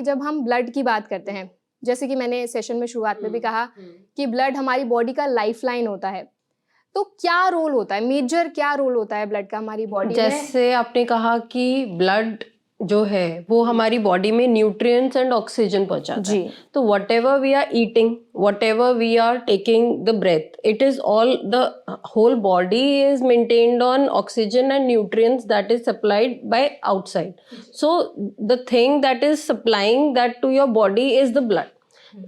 जब हम ब्लड की बात करते हैं, जैसे कि मैंने सेशन में शुरुआत में भी कहा कि ब्लड हमारी बॉडी का लाइफलाइन होता है, तो क्या रोल होता है, मेजर क्या रोल होता है ब्लड का हमारी बॉडी में? जैसे आपने कहा कि ब्लड जो है वो हमारी बॉडी में न्यूट्रिएंट्स एंड ऑक्सीजन पहुंचाता है, तो whatever we are eating, whatever we are taking the breath, it is all the whole body is maintained on oxygen and nutrients that is supplied by outside. So the thing that is supplying that to your body is the blood.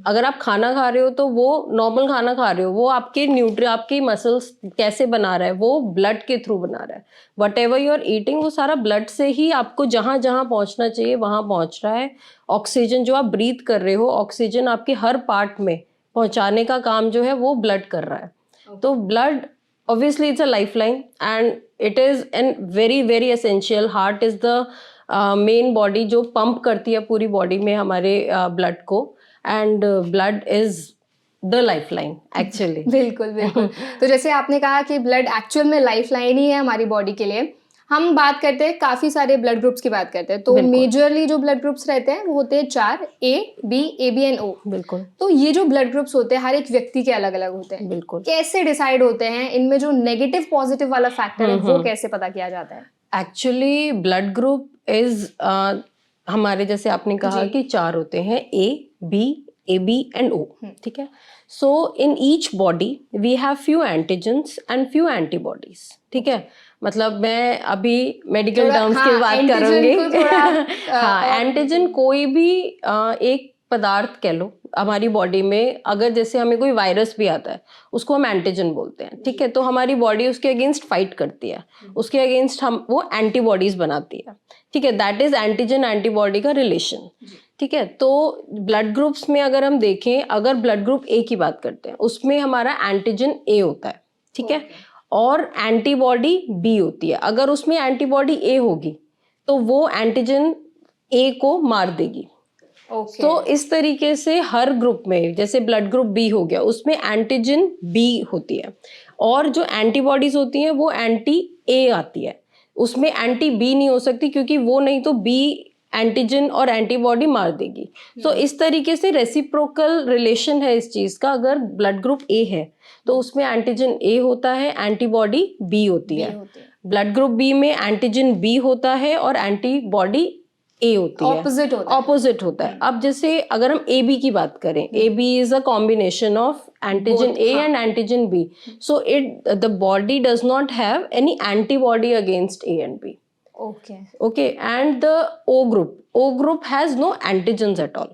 अगर आप खाना खा रहे हो तो वो normal खाना खा रहे हो, वो आपकी मसल्स कैसे बना रहा है, वो ब्लड के थ्रू बना रहा है. Whatever you are eating वो सारा ब्लड से ही आपको जहां जहां पहुंचना चाहिए वहां पहुंच रहा है. ऑक्सीजन जो आप ब्रीथ कर रहे हो, ऑक्सीजन आपके हर पार्ट में पहुंचाने का काम जो है वो ब्लड कर रहा है. तो blood obviously it's a lifeline and it is an very very essential. Heart is the main body जो पंप करती है पूरी बॉडी में हमारे ब्लड को, and blood is the lifeline actually. बिल्कुल बिल्कुल. तो जैसे आपने कहा कि ब्लड एक्चुअल में लाइफलाइन ही है हमारी बॉडी के लिए. हम बात करते हैं, काफी सारे ब्लड ग्रुप्स की बात करते हैं, तो मेजरली जो ब्लड ग्रुप्स रहते हैं वो होते हैं 4, ए बी एंड ओ. बिल्कुल. तो ये जो ब्लड ग्रुप्स होते हैं हर एक व्यक्ति के अलग अलग होते हैं. बिल्कुल. कैसे डिसाइड होते हैं इनमें जो नेगेटिव पॉजिटिव वाला फैक्टर है वो कैसे पता किया जाता है? एक्चुअली ब्लड ग्रुप इज हमारे, जैसे आपने कहा कि 4 होते हैं, ए बी एंड ओ. ठीक है. So in each body we have few antigens and few antibodies. ठीक है. मतलब मैं अभी मेडिकल टर्म्स की बात करूंगी. हाँ, एंटीजन कोई भी एक पदार्थ कह लो हमारी बॉडी में, अगर जैसे हमें कोई वायरस भी आता है उसको हम एंटीजन बोलते हैं. ठीक है. तो हमारी बॉडी उसके अगेंस्ट फाइट करती है, उसके अगेंस्ट हम वो एंटीबॉडीज बनाती है. ठीक है. दैट इज एंटीजन एंटीबॉडी का रिलेशन. ठीक है. तो ब्लड ग्रुप्स में अगर हम देखें, अगर ब्लड ग्रुप ए की बात करते हैं उसमें हमारा एंटीजन ए होता है. ठीक है. और एंटीबॉडी बी होती है. अगर उसमें एंटीबॉडी ए होगी तो वो एंटीजन ए को मार देगी. तो इस तरीके से हर ग्रुप में, जैसे ब्लड ग्रुप बी हो गया, उसमें एंटीजन बी होती है, और जो एंटीबॉडीज होती हैं वो एंटी ए आती है. उसमें एंटी बी नहीं हो सकती क्योंकि वो नहीं तो बी एंटीजन और एंटीबॉडी मार देगी. तो इस तरीके से रेसिप्रोकल रिलेशन है इस चीज का. अगर ब्लड ग्रुप ए है तो उसमें एंटीजन ए होता है, एंटीबॉडी बी होती है. ब्लड ग्रुप बी में एंटीजन बी होता है और एंटीबॉडी ए होती है. ऑपोजिट होता है. अब जैसे अगर हम ए बी की बात करें, A B is a combination of antigen A and antigen B. So the body does not have any antibody against A and B. Okay, and the O group has no antigens at all.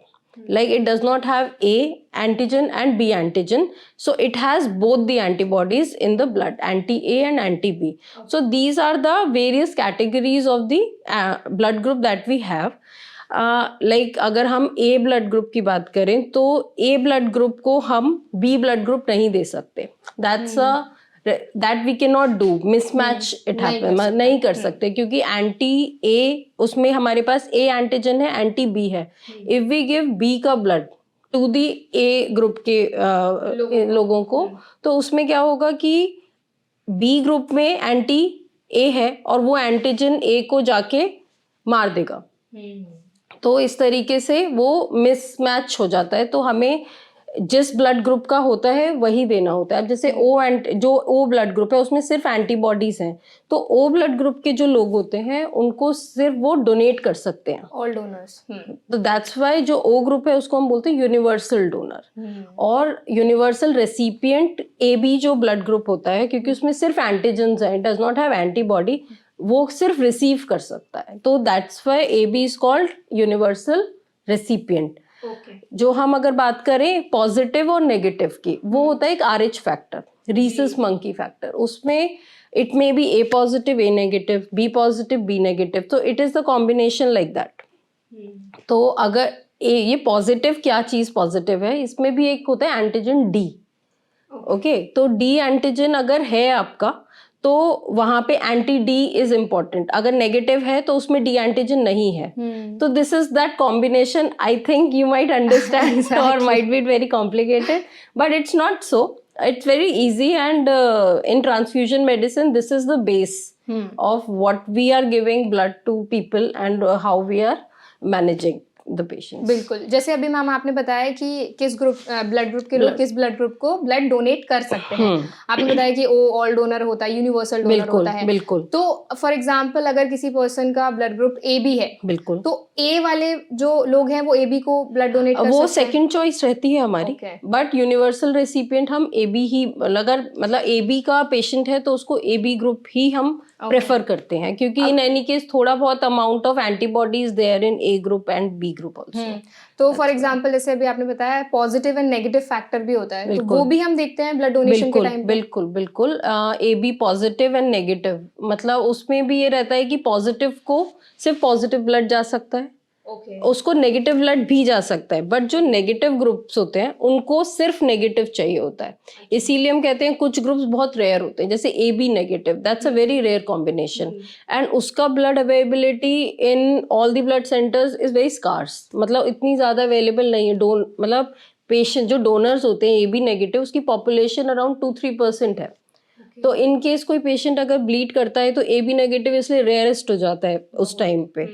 Like it does not have A antigen and B antigen. So it has both the antibodies in the blood, anti-A and anti-B. So these are the various categories of the blood group that we have. Like अगर हम A blood group की बात करें तो A blood group को हम B blood group नहीं दे सकते. That's a that we cannot do. mismatch it happen. नहीं कर सकते क्योंकि एंटी ए, उसमें हमारे पास ए एंटीजन है, एंटी बी है. इफ वी गिव बी का blood to the A group के लोगों को, तो उसमें क्या होगा कि बी ग्रुप में एंटी ए है और वो एंटीजन ए को जाके मार देगा. तो इस तरीके से वो मिसमैच हो जाता है. तो हमें जिस ब्लड ग्रुप का होता है वही देना होता है. जैसे जो ओ ब्लड ग्रुप है उसमें सिर्फ एंटीबॉडीज हैं, तो ओ ब्लड ग्रुप के जो लोग होते हैं उनको सिर्फ वो डोनेट कर सकते हैं, ऑल डोनर्स. तो दैट्स वाई जो ओ ग्रुप है उसको हम बोलते हैं यूनिवर्सल डोनर. और यूनिवर्सल रेसिपिएंट ए बी जो ब्लड ग्रुप होता है, क्योंकि उसमें सिर्फ एंटीजेंस हैं, डज नॉट हैव एंटीबॉडी, वो सिर्फ रिसीव कर सकता है. तो that's why A B is called universal recipient. जो हम अगर बात करें पॉजिटिव और नेगेटिव की, वो होता है एक RH factor, rhesus monkey factor. उसमें it may be A positive A negative, B positive B negative. तो it is the combination like that. तो अगर ये पॉजिटिव, क्या चीज पॉजिटिव है, इसमें भी एक होता है एंटीजन डी. ओके. तो डी एंटीजन अगर है आपका तो वहां पे एंटी डी इज इम्पोर्टेंट. अगर नेगेटिव है तो उसमें डी एंटीजन नहीं है. तो this is that combination. I think you might understand or might be very complicated, but it's not so. It's very easy, and in transfusion medicine this is the base of what we are giving blood to people and how we are managing. The patients. बिल्कुल, जैसे अभी ma'am आपने बताया कि किस group blood group के लोग किस ब्लड ग्रुप को ब्लड डोनेट कर सकते हैं। आपने बताया कि ओ ऑल डोनर होता है, यूनिवर्सल डोनर बिल्कुल होता है। बिल्कुल तो फॉर एग्जांपल अगर किसी पर्सन का ब्लड ग्रुप ए बी है, बिल्कुल, तो ए वाले जो लोग हैं वो ए बी को ब्लड डोनेट कर वो सकते हैं? सेकंड चॉइस रहती है हमारी, Okay. बट यूनिवर्सल रेसिपिएंट हम ए बी ही, अगर मतलब ए बी का पेशेंट है तो उसको ए बी ग्रुप ही हम प्रेफर करते हैं, क्योंकि इन एनी केस थोड़ा बहुत amount of antibodies there in A group and B group also. तो फॉर एग्जांपल जैसे अभी आपने बताया पॉजिटिव एंड नेगेटिव फैक्टर भी होता है, तो बिल्कुल। वो भी हम देखते हैं ब्लड डोनेशन के टाइम पे? बिल्कुल बिल्कुल, A B positive and negative, मतलब उसमें भी ये रहता है कि पॉजिटिव को सिर्फ पॉजिटिव ब्लड जा सकता है, ओके। उसको नेगेटिव ब्लड भी जा सकता है, बट जो नेगेटिव ग्रुप्स होते हैं उनको सिर्फ नेगेटिव चाहिए होता है। इसीलिए हम कहते हैं कुछ ग्रुप्स बहुत रेयर होते हैं, जैसे A B negative, that's a very rare combination, and उसका blood availability in all the blood centres is very scarce, मतलब इतनी ज़्यादा अवेलेबल नहीं है। मतलब पेशेंट जो डोनर्स होते हैं ए बी नेगेटिव, उसकी पॉपुलेशन अराउंड 2-3% है। तो इन केस कोई पेशेंट अगर ब्लीड करता है तो ए बी नेगेटिव इसलिए रेयरेस्ट हो जाता है उस टाइम पे,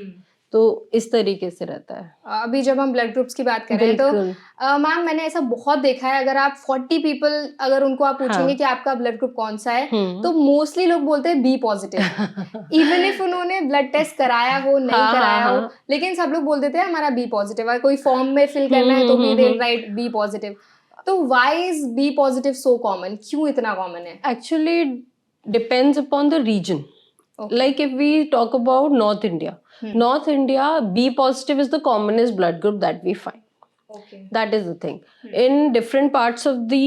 तो इस तरीके से रहता है। अभी जब हम ब्लड ग्रुप्स की बात कर रहे हैं तो मैम मैंने ऐसा बहुत देखा है, अगर आप 40 पीपल अगर उनको आप पूछेंगे कि आपका ब्लड ग्रुप कौन सा है, तो मोस्टली लोग बोलते हैं बी पॉजिटिव। इवन इफ उन्होंने ब्लड टेस्ट कराया हो नहीं कराया हो, लेकिन सब लोग बोल देते हैं हमारा बी पॉजिटिव। अगर कोई फॉर्म में फिल करना है तो भी दे राइट बी पॉजिटिव। तो why is B positive so common, क्यों इतना कॉमन है? Actually depends upon the region. Like if we talk about North India, North India, B positive is the commonest blood group that we find. Okay. That is the thing. In different parts of the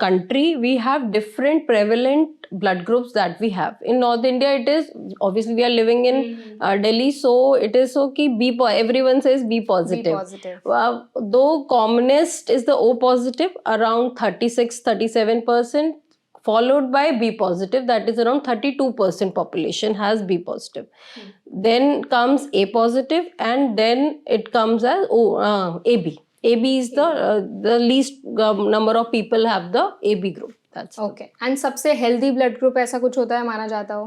country, we have different prevalent blood groups that we have. In North India, it is obviously we are living in Delhi, so it is so ki everyone says B positive. B positive. Though commonest is the O positive, around 36-37%. Followed by B positive, that is around 32% population has B positive. Then comes A positive, and then it comes as AB. AB is the least number of people have the AB group. That's okay. And सबसे healthy blood group ऐसा कुछ होता है माना जाता हो?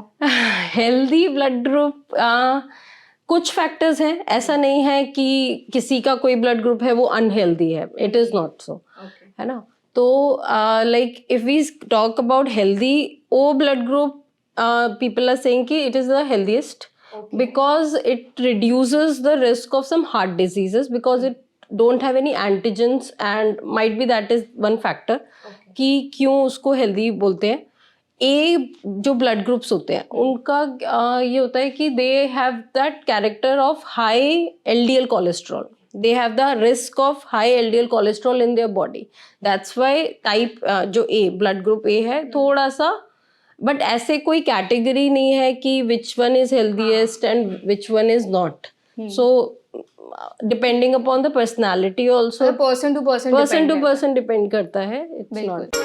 Healthy blood group कुछ factors हैं, ऐसा नहीं है कि किसी का कोई ब्लड ग्रुप है वो अनहेल्दी है, इट इज नॉट सो, है ना। तो like if we talk about healthy O blood group, people are saying कि it is the healthiest because it reduces the risk of some heart diseases because it don't have any antigens, and might be that is one factor कि क्यों उसको healthy बोलते हैं। ए जो blood groups होते हैं उनका ये होता है कि they have that character of high LDL cholesterol, they have the risk of high LDL cholesterol in their body. That's why type जो A blood group A है थोड़ा सा, but ऐसे कोई कैटेगरी नहीं है कि which one is healthiest and which one is not. So depending upon the personality also, person to person depend करता है, it's not.